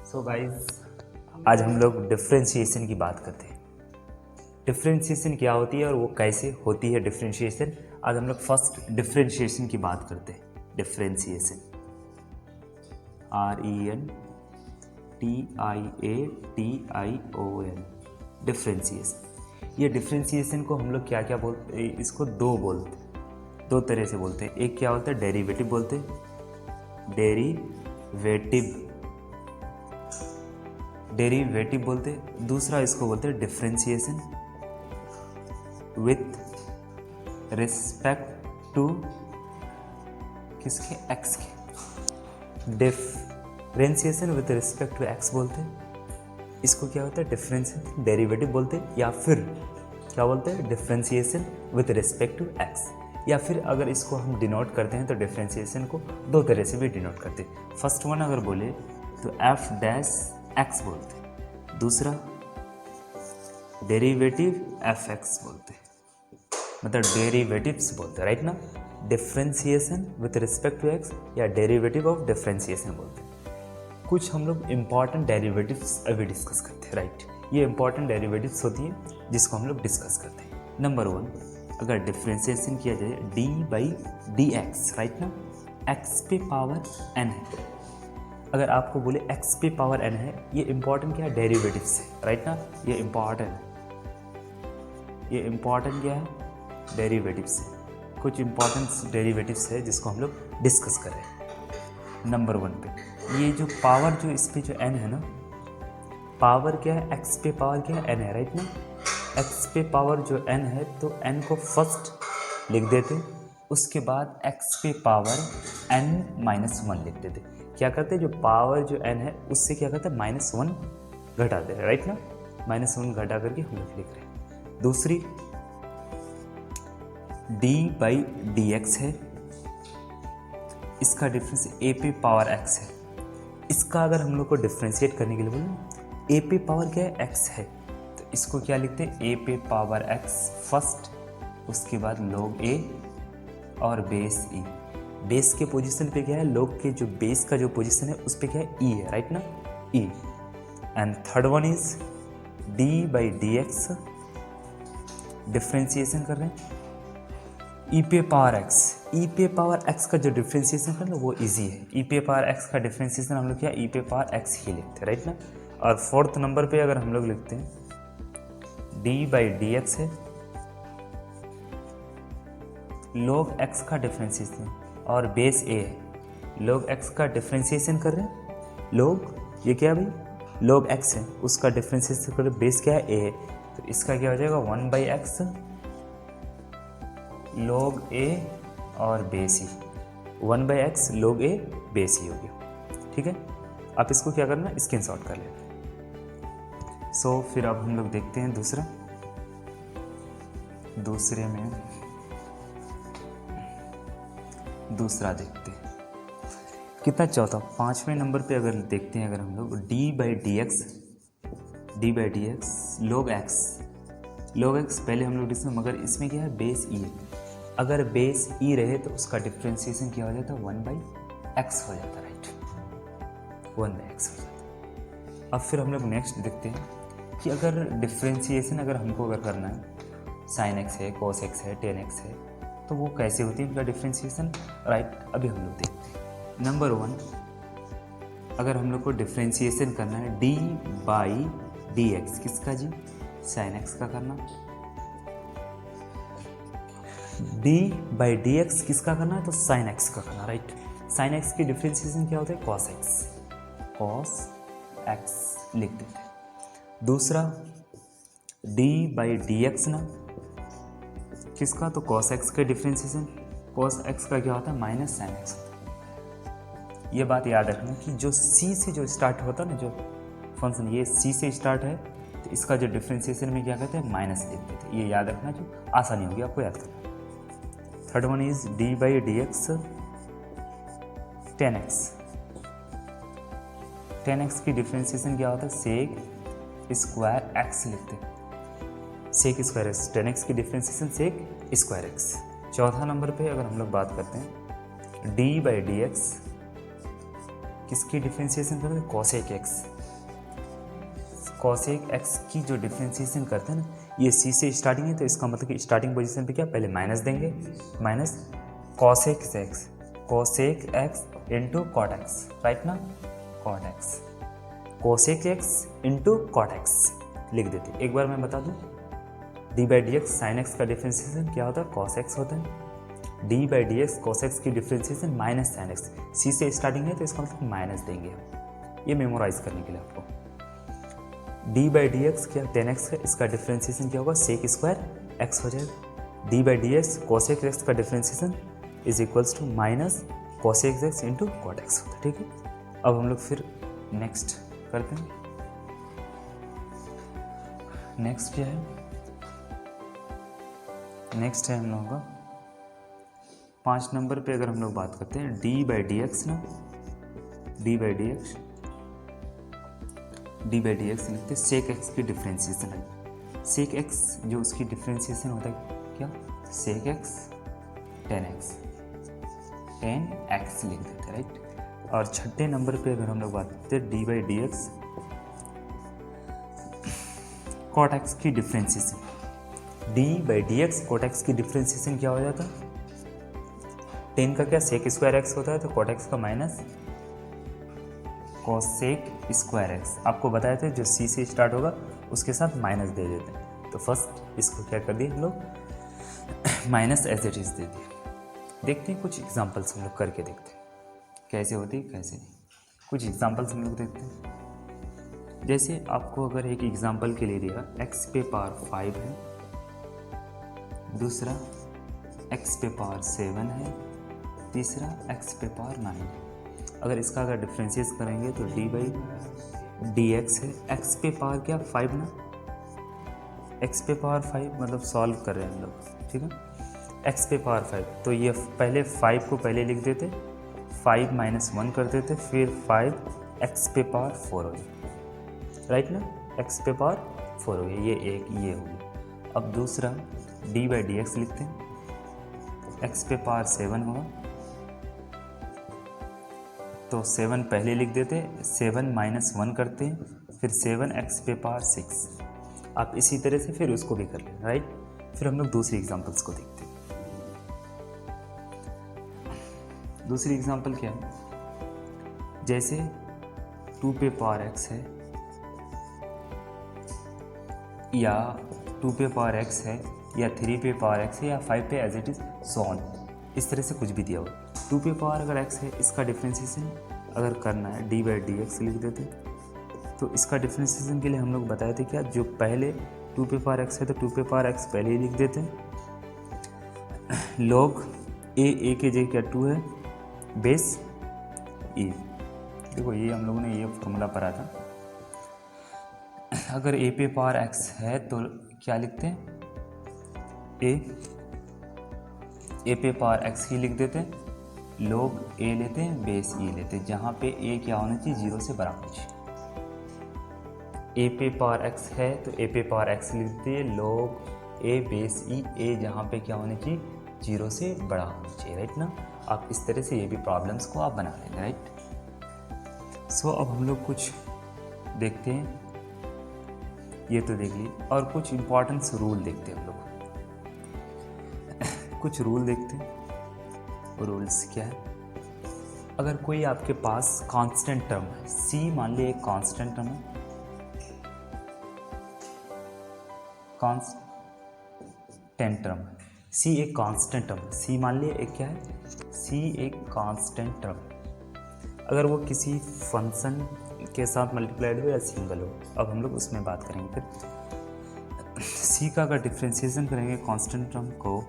So guys, आज हम लोग डिफरेंशिएशन की बात करते हैं। डिफरेंशिएशन क्या होती है और वो कैसे होती है डिफरेंशिएशन। आज हम लोग फर्स्ट डिफरेंशिएशन की बात करते हैं। Differentiation RENTIATION differentiation. ये डिफरेंशिएशन को हम लोग क्या क्या बोलते हैं, इसको दो तरह से बोलते हैं। एक क्या होता है, डेरिवेटिव बोलते हैं, डेरिवेटिव बोलते हैं। दूसरा इसको बोलते हैं डिफरेंशिएशन विथ रिस्पेक्ट टू किसके, एक्स के। Differentiation with respect to x बोलते हैं। इसको क्या होता है, डिफरेंशिएशन डेरिवेटिव बोलते हैं, या फिर क्या बोलते हैं, differentiation with respect to x. या फिर अगर इसको हम डिनोट करते हैं तो डिफरेंशिएशन को दो तरह से भी डिनोट करते हैं। फर्स्ट वन अगर बोले तो एफ डैश एक्स बोलते हैं, दूसरा डेरिवेटिव एफ एक्स बोलते हैं, मतलब डेरिवेटिव्स बोलते हैं, राइट ना। Differentiation with respect to x या डेरिवेटिव ऑफ डिफरेंशिएशन बोलते हैं। कुछ हम लोग इंपॉर्टेंट डेरिवेटिव्स अभी डिस्कस करते हैं, राइट। ये इंपॉर्टेंट डेरिवेटिव्स होती है जिसको हम लोग डिस्कस करते हैं। नंबर वन, अगर डिफरेंशिएशन किया जाए D by D x, right ना, एक्स पे पावर एन है। अगर आपको बोले एक्स पे पावर एन है, ये इंपॉर्टेंट क्या है, डेरिवेटिव्स है, राइट ना। ये इंपॉर्टेंट क्या है, डेरिवेटिव्स है। कुछ इंपॉर्टेंट डेरिवेटिव्स है जिसको हम लोग डिस्कस कर रहे हैं। नंबर वन पे ये जो पावर, जो इस पे जो एन है ना, पावर क्या है, एक्स पे पावर क्या है, एन है, राइट ना। एक्स पे पावर जो एन है तो एन को फर्स्ट लिख देते, उसके बाद एक्स पे पावर एन माइनस वन लिख देते। क्या करते, जो पावर जो एन है उससे क्या करते, माइनस वन घटा दे, राइट ना। माइनस वन घटा करके हम लोग लिख रहे हैं। दूसरी डी बाई डी एक्स है, इसका डिफरेंस ए पे पावर एक्स है। इसका अगर हम लोग को डिफ्रेंशिएट करने के लिए बोले, ए पे पावर क्या है, एक्स है, तो इसको क्या लिखते हैं, ए पे पावर एक्स फर्स्ट, उसके बाद log ए और बेस ई। बेस के पोजीशन पे क्या है, log के जो बेस का जो पोजीशन है उस पे क्या है, ई है, राइट ना, e. And third one is d by D x, differentiation कर रहे हैं ई पे पावर एक्स। ई पे पावर एक्स का जो डिफ्रेंशिएशन कर लो वो इजी है। ई पे पावर एक्स का डिफ्रेंशिएशन हम लोग क्या, ई पे पावर एक्स ही लिखते हैं, राइट ना। और फोर्थ नंबर पे अगर हम लोग लिखते हैं डी बाई डी एक्स है, log एक्स का डिफ्रेंशिएशन और बेस ए है। log एक्स का डिफ्रेंशिएशन कर रहे हैं, log ये क्या है भाई, log एक्स है, उसका डिफ्रेंशिएशन कर रहे हैं, बेस क्या है, ए है, तो इसका क्या हो जाएगा, one by x log a और base e. One by x log a base e हो गया, ठीक है। आप इसको क्या करना, स्क्रीनशॉट कर लेना। सो फिर अब हम लोग देखते हैं दूसरा देखते हैं कितना, चौथा, पांचवें नंबर पे अगर देखते हैं, अगर हम लोग D by D x log x पहले हम लोग डिस्कस, मगर इसमें क्या है, बेस ई है। अगर बेस ई रहे तो उसका डिफ्रेंशिएशन क्या हो जाता है, वन बाई एक्स हो जाता है, राइट, वन बाई एक्स हो जाता है। अब फिर हम लोग नेक्स्ट देखते हैं कि अगर डिफ्रेंशिएशन अगर हमको अगर करना है, साइन एक्स है, कॉस एक्स है, टेन एक्स है, तो वो कैसे होती है उनका डिफ्रेंशिएशन, राइट। अभी हम लोग देखते हैं। नंबर वन, अगर हम लोग को डिफ्रेंशिएशन करना है डी बाई डी एक्स, किसका जी, साइन एक्स का करना। डी बाई डी एक्स किसका करना है, तो साइन एक्स का करना, राइट। साइन एक्स की डिफ्रेंशिएशन क्या होता है, कॉस एक्स लिख देते हैं। दूसरा डी बाई डी एक्स ना, किसका, तो कॉस एक्स का डिफ्रेंशिएशन, कॉस एक्स का क्या होता है, माइनस साइन एक्स। ये बात याद रखना कि जो सी से जो स्टार्ट होता है ना, जो फंक्शन ये सी से स्टार्ट है, तो इसका जो डिफ्रेंशिएशन में क्या कहते हैं, माइनस लिख देते हैं। ये याद रखना, जो आसानी होगी आपको याद करना। Third one is d by D x tan x की डिफ्रेंशिएशन क्या होता है, सेक स्क्वायर एक्स लिखते हैं, sec square x. Tan x की डिफ्रेंशिएशन सेक स्क्वायर एक्स। चौथा नंबर पे अगर हम लोग बात करते हैं डी बाई डी एक्स, किसकी डिफ्रेंशिएशन करेंगे, कॉसेक एक्स। कॉसेक एक्स की जो डिफ्रेंशिएशन करते हैं ना, ये सी से स्टार्टिंग है, तो इसका मतलब कि स्टार्टिंग पोजीशन पे क्या पहले माइनस देंगे, minus cosec x into cot x, right ना, cot x, cosec x into cot x लिख देते। एक बार मैं बता दूं, d by D x sine x का डिफ्रेंशिएशन क्या होता है, कॉस एक्स होता है। D by D x cos x की differentiation minus sine x, C से स्टार्टिंग है तो इसका मतलब माइनस देंगे हम, ये मेमोराइज करने के लिए आपको। डी बाई डी एक्स क्या टेन एक्स है, इसका डिफ्रेंशिएशन क्या होगा, सेक स्क्वायर एक्स हो जाएगा। D by D x cosec x का differentiation is equals to minus cosec x into cot x होता है, ठीक है। अब हम लोग फिर नेक्स्ट करते हैं। नेक्स्ट क्या है, नेक्स्ट है हम लोगों का 5 नंबर पे अगर हम लोग बात करते हैं, डी बाई डी एक्स ना, डी बाई डी एक्स लिखते हैं सेक एक्स की डिफ्रेंशिएशन है। सेक एक्स जो उसकी डिफ्रेंशिएशन होता है क्या, सेक एक्स टेन एक्स लिख देते हैं, राइट। और छठे नंबर पे अगर हम लोग बात करते हैं, d by D x cot x की differentiation, d by D x cot x की डिफ्रेंशिएशन क्या हो जाता है, टेन का क्या सेक स्क्वायर एक्स होता है, तो कॉट एक्स का माइनस कोसेक स्क्वायर एक्स। आपको बताए थे जो सी से स्टार्ट होगा उसके साथ माइनस दे देते हैं, तो फर्स्ट इसको क्या कर दिए हम लोग, माइनस एज इट इज दे दिए। देखते हैं कुछ एग्जांपल्स हम लोग करके देखते हैं कैसे होती है कैसे नहीं। कुछ एग्जांपल्स हम लोग देखते हैं। जैसे आपको अगर एक एग्जांपल के लिए दिया, एक्स पे पावर 5 है, दूसरा एक्स पे पावर 7 है, तीसरा एक्स पे पावर 9 है। अगर इसका अगर डिफ्रेंशिएट करेंगे तो डी बाई डी एक्स है, एक्स पे पावर क्या 5 ना, एक्स पे पावर 5 मतलब सॉल्व कर रहे हैं हम लोग, ठीक है। एक्स पे पावर 5, तो ये पहले 5 को पहले लिख देते, 5 माइनस 1 कर देते, फिर 5 एक्स पे पावर 4 हो गया, राइट ना, एक्स पे पावर 4 हो गया, ये एक ये हो गया। अब दूसरा डी बाई डी एक्स लिखते हैं, एक्स पे पावर 7 होगा, तो 7 पहले लिख देते, 7 माइनस 1 करते हैं, फिर 7 एक्स पे पावर 6। आप इसी तरह से फिर उसको भी कर लें, राइट। फिर हम लोग दूसरी एग्जांपल्स को देखते हैं। दूसरी एग्जांपल क्या है, जैसे 2 पे पावर x है या 2 पे पावर x है या 3 पे पावर x है या 5 पे as it is so on, इस तरह से कुछ भी दिया हुआ। 2 पे पावर अगर x है, इसका डिफ्रेंशिएशन अगर करना है डी बाई डी एक्स लिख देते, तो इसका डिफ्रेंशिएशन के लिए हम लोग बताए थे क्या, जो पहले 2 पे पावर x है तो 2 पे पावर x पहले ही लिख देते हैं, log a के जगह क्या 2 है, बेस e। देखो ये हम लोगों ने ये फॉर्मूला पढ़ा था। अगर a पे पावर x है तो क्या लिखते हैं, a पे पावर x ही लिख देते हैं, log a लेते हैं, बेस e लेते हैं, जहाँ पे a क्या होना चाहिए, 0 से बड़ा होना चाहिए। a पे पावर x है तो a पे पावर x लिखते हैं, log a base e, a जहाँ पे क्या होना चाहिए, 0 से बड़ा होना चाहिए, राइट ना। आप इस तरह से ये भी प्रॉब्लम्स को आप बना लेंगे, राइट। सो अब हम लोग कुछ देखते हैं, ये तो देख लिए, और कुछ इंपॉर्टेंस रूल देखते हैं हम लोग। कुछ रूल देखते हैं। रूल्स क्या है, अगर कोई आपके पास कांस्टेंट टर्म है, सी मान लिया एक कांस्टेंट टर्म है, कांस्टेंट टर्म है, सी एक कांस्टेंट टर्म है, सी मान लिया एक क्या है, सी एक कांस्टेंट टर्म। अगर वो किसी फंक्शन के साथ मल्टीप्लाइड हो या सिंगल हो, अब हम लोग उसमें बात करेंगे। फिर सी का अगर डिफ्रेंशिएशन करेंगे कांस्टेंट टर्म को,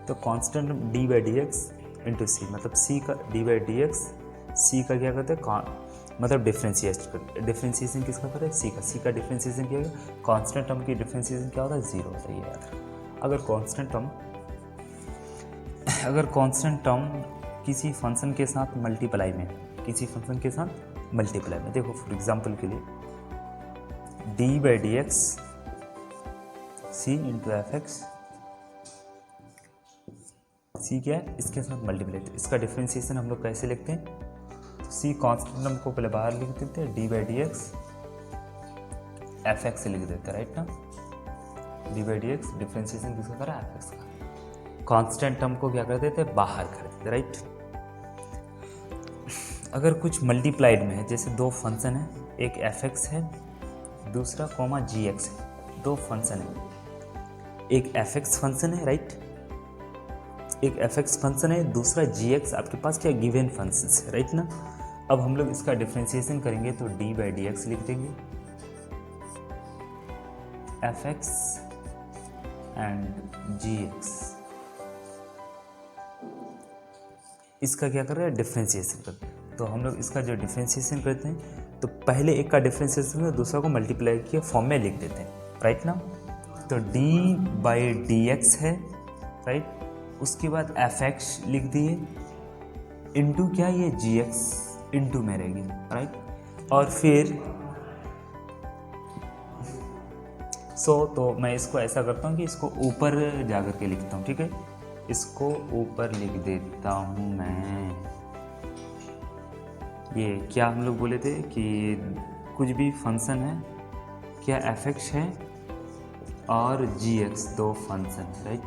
तो constant D by D x into C, मतलब सी का D by D X, C का क्या करते हैं, मतलब डिफ्रेंशिएशन किसका करते हैं, सी का डिफ्रेंशिएशन क्या होगा, कांस्टेंट टर्म की डिफ्रेंशिएशन क्या होता है, 0 होता है, ये याद रखो। अगर कांस्टेंट टर्म किसी फंक्शन के साथ मल्टीप्लाई में, किसी फंक्शन के साथ मल्टीप्लाई में, देखो फॉर एग्जांपल के लिए D by D X C into F X, C क्या है, इसके साथ मल्टीप्लाई, तो इसका डिफ्रेंशिएशन हम लोग कैसे लिखते हैं, सी कांस्टेंट हमको पहले बाहर लिख देते हैं, d by D x f x से लिख देते हैं, राइट ना। D by D x differentiation किसका करा, एफ एक्स का। कांस्टेंट हमको क्या कर देते हैं, बाहर कर देते, राइट। अगर कुछ मल्टीप्लाइड में है, जैसे दो फंक्शन है, एक एफ एक्स है दूसरा कॉमा जी एक्स है, दो फंक्शन है, एक एफ एक्स फंक्शन है, राइट, एक एफ एक्स फंक्शन है, दूसरा जी एक्स आपके पास क्या गिवन फंक्शन है, राइट ना। अब हम लोग इसका डिफ्रेंशिएशन करेंगे तो डी बाई डी एक्स लिख देंगे, f x and g x, इसका क्या कर रहे हैं, डिफ्रेंशिएशन करते हैं। तो हम लोग इसका जो डिफ्रेंशिएशन करते हैं तो पहले एक का डिफ्रेंशिएशन करते दूसरा को मल्टीप्लाई के फॉर्म में लिख देते हैं, राइट ना। तो डी बाई डी एक्स है, राइट, उसके बाद एफ एक्स लिख दिए इंटू क्या, ये जी एक्स इंटू में रहेगी, राइट। और फिर तो मैं इसको ऐसा करता हूँ कि इसको ऊपर जा कर के लिखता हूँ, ठीक है, इसको ऊपर लिख देता हूँ मैं। ये क्या हम लोग बोले थे कि कुछ भी फंक्शन है, क्या एफ एक्स है और जी एक्स दो फंक्शन है, राइट।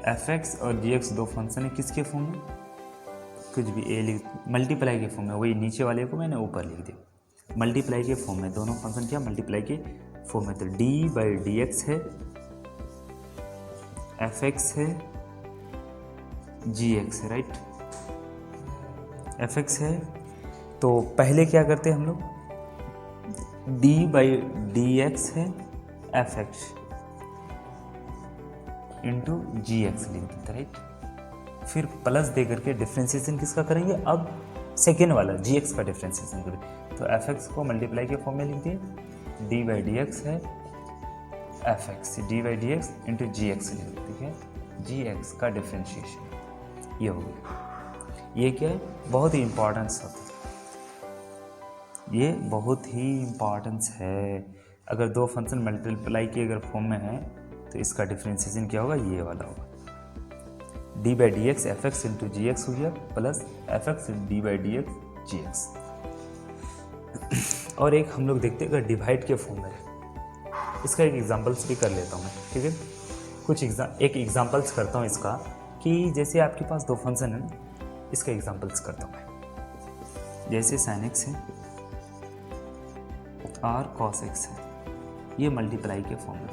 एफ एक्स और जी एक्स दो फंक्शन है, किसके फॉर्म में, कुछ भी ए लिख, मल्टीप्लाई के फॉर्म में, वही नीचे वाले को मैंने ऊपर लिख दिया, मल्टीप्लाई के फॉर्म में, दोनों फंक्शन क्या मल्टीप्लाई के फॉर्म में। तो डी बाई डी एक्स है, एफ एक्स है, जी एक्स है, राइट, एफ एक्स है। तो पहले क्या करते हैं हम लोग, डी बाई डी एक्स है f x into g x लिख देते, राइट। फिर प्लस दे करके डिफ्रेंशिएशन किसका करेंगे, अब सेकेंड वाला जी एक्स का डिफ्रेंशिएशन करेंगे। तो एफ एक्स को मल्टीप्लाई के फॉर्म में लिख दिए, डी बाई डी एक्स है f x, d by D x into g x लिख देते, ठीक है, जी एक्स का डिफ्रेंशिएशन ये हो गया। ये क्या है, बहुत ही इंपॉर्टेंस होता है, ये बहुत ही इम्पॉर्टेंस है। अगर दो फंक्शन मल्टीप्लाई के अगर फॉर्म में है तो इसका डिफ्रेंशिएशन क्या होगा, ये वाला होगा, d by D x f x into g x हो गया plus f x d by D x g x. और एक हम लोग देखते हैं अगर डिवाइड के फॉर्म में है, इसका एक एग्जांपल्स भी कर लेता हूँ मैं, ठीक है, कुछ एक एग्जांपल्स करता हूँ इसका, कि जैसे आपके पास दो फंक्शन है ना, इसका एग्जांपल्स करता हूँ मैं। जैसे साइन एक्स है और कॉस एक्स है, ये मल्टीप्लाई के फॉर्म में,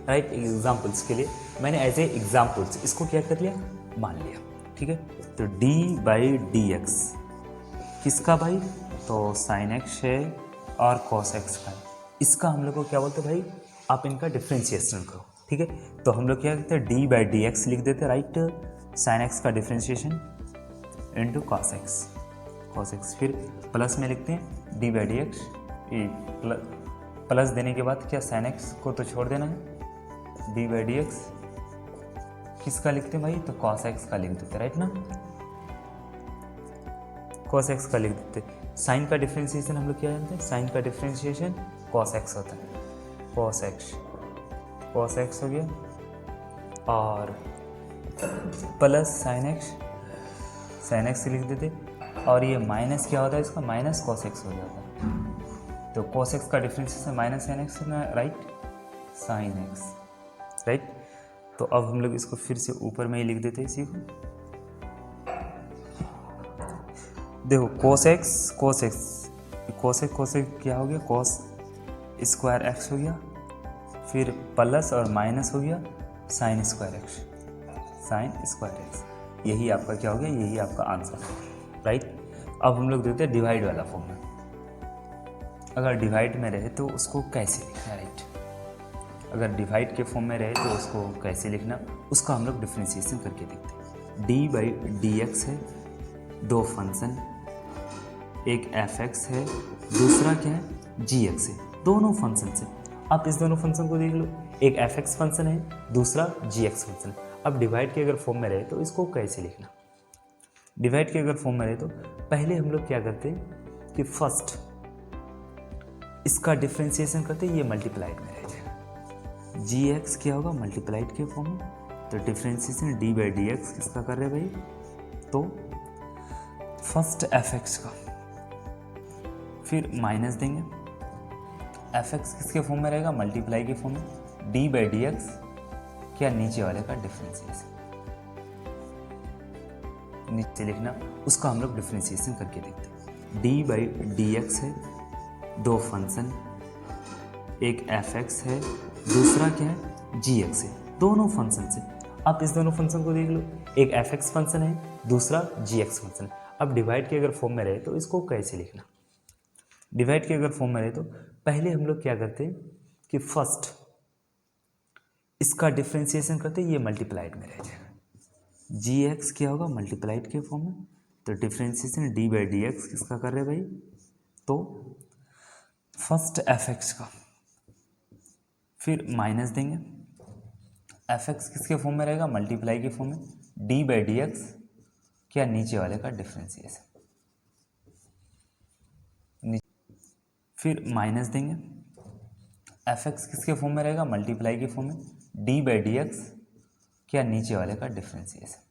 राइट। एग्जाम्पल्स के लिए मैंने एज ए एग्जाम्पल्स इसको क्या कर लिया, मान लिया, ठीक है। तो डी बाई डी एक्स किसका भाई, तो साइन एक्स है और कॉस एक्स का है, इसका हम लोग को क्या बोलते हैं भाई, आप इनका डिफ्रेंशिएशन करो, ठीक है। तो हम लोग क्या करते हैं, डी बाई डी एक्स लिख देते हैं, राइट, साइन एक्स का डिफ्रेंशिएशन इंटू कॉस एक्स, फिर प्लस में लिखते हैं d by D x, plus देने के बाद क्या साइन एक्स को तो छोड़ देना है, डी बाई डी एक्स किसका लिखते हैं भाई, तो कॉस एक्स का लिख देते, राइट ना, कॉस एक्स का लिख देते। साइन का डिफ्रेंशिएशन हम लोग क्या जानते हैं, साइन का डिफ्रेंशिएशन कॉस एक्स होता है, कॉस एक्स हो गया, और प्लस साइन एक्स लिख देते, और ये माइनस क्या होता है इसका, माइनस कॉस एक्स हो जाता है। तो कॉस एक्स का differentiation minus sine x, right, sine x, right. तो अब हम लोग इसको फिर से ऊपर में ही लिख देते हैं इसी को, देखो कॉस एक्स क्या हो गया, कॉस स्क्वायर एक्स हो गया, फिर प्लस और माइनस हो गया साइन स्क्वायर एक्स, यही आपका क्या हो गया, यही आपका आंसर है, राइट। अब हम लोग देखते हैं डिवाइड वाला फॉर्म में, अगर डिवाइड में रहे तो उसको कैसे लिखना, राइट, अगर डिवाइड के फॉर्म में रहे तो उसको कैसे लिखना, उसका हम लोग डिफ्रेंशिएशन करके देखते हैं। डी बाई डी एक्स है, दो फंक्शन, एक एफ एक्स है, दूसरा क्या है, जी एक्स है, दोनों फंक्शन से। आप इस दोनों फंक्शन को देख लो, एक एफ एक्स फंक्शन है, दूसरा जी एक्स फंक्शन है। अब डिवाइड के अगर फॉर्म में रहे तो इसको कैसे लिखना, डिवाइड के अगर फॉर्म में रहे तो पहले हम लोग क्या करते हैं कि फर्स्ट इसका डिफ्रेंशिएशन करते, ये मल्टीप्लाइड में रह जाएगा, जी एक्स क्या होगा मल्टीप्लाइड के फॉर्म में, तो differentiation d by D x किसका कर रहे हैं भाई, तो फर्स्ट एफ एक्स का, फिर माइनस देंगे, एफ एक्स किसके फॉर्म में रहेगा, मल्टीप्लाई के फॉर्म में, डी बाई डी एक्स क्या नीचे वाले का डिफ्रेंशिएशन, नीचे लिखना, उसका हम लोग डिफ्रेंशिएशन करके देखते हैं। डी बाई डी एक्स है, दो फंक्शन, एक एफ एक्स है, दूसरा क्या है जी एक्स है, दोनों फंक्शन से। आप इस दोनों फंक्शन को देख लो, एक एफ एक्स फंक्शन है, दूसरा जी एक्स फंक्शन है। अब डिवाइड के अगर फॉर्म में रहे तो इसको कैसे लिखना, डिवाइड के अगर फॉर्म में रहे तो पहले हम लोग क्या करते हैं कि फर्स्ट इसका डिफ्रेंशिएशन करते हैं, ये मल्टीप्लाइड में रह जाएगा, जी एक्स क्या होगा मल्टीप्लाइड के फॉर्म में, तो differentiation d by D x किसका कर रहे हैं भाई, तो फर्स्ट एफ एक्स का, फिर माइनस देंगे, एफ एक्स किसके फॉर्म में रहेगा, मल्टीप्लाई के फॉर्म में, डी बाई डी एक्स क्या नीचे वाले का डिफ्रेंशिएशन, फिर माइनस देंगे, एफ एक्स किसके फॉर्म में रहेगा, मल्टीप्लाई के फॉर्म में, डी बाई डी एक्स क्या नीचे वाले का डिफ्रेंशिएशन,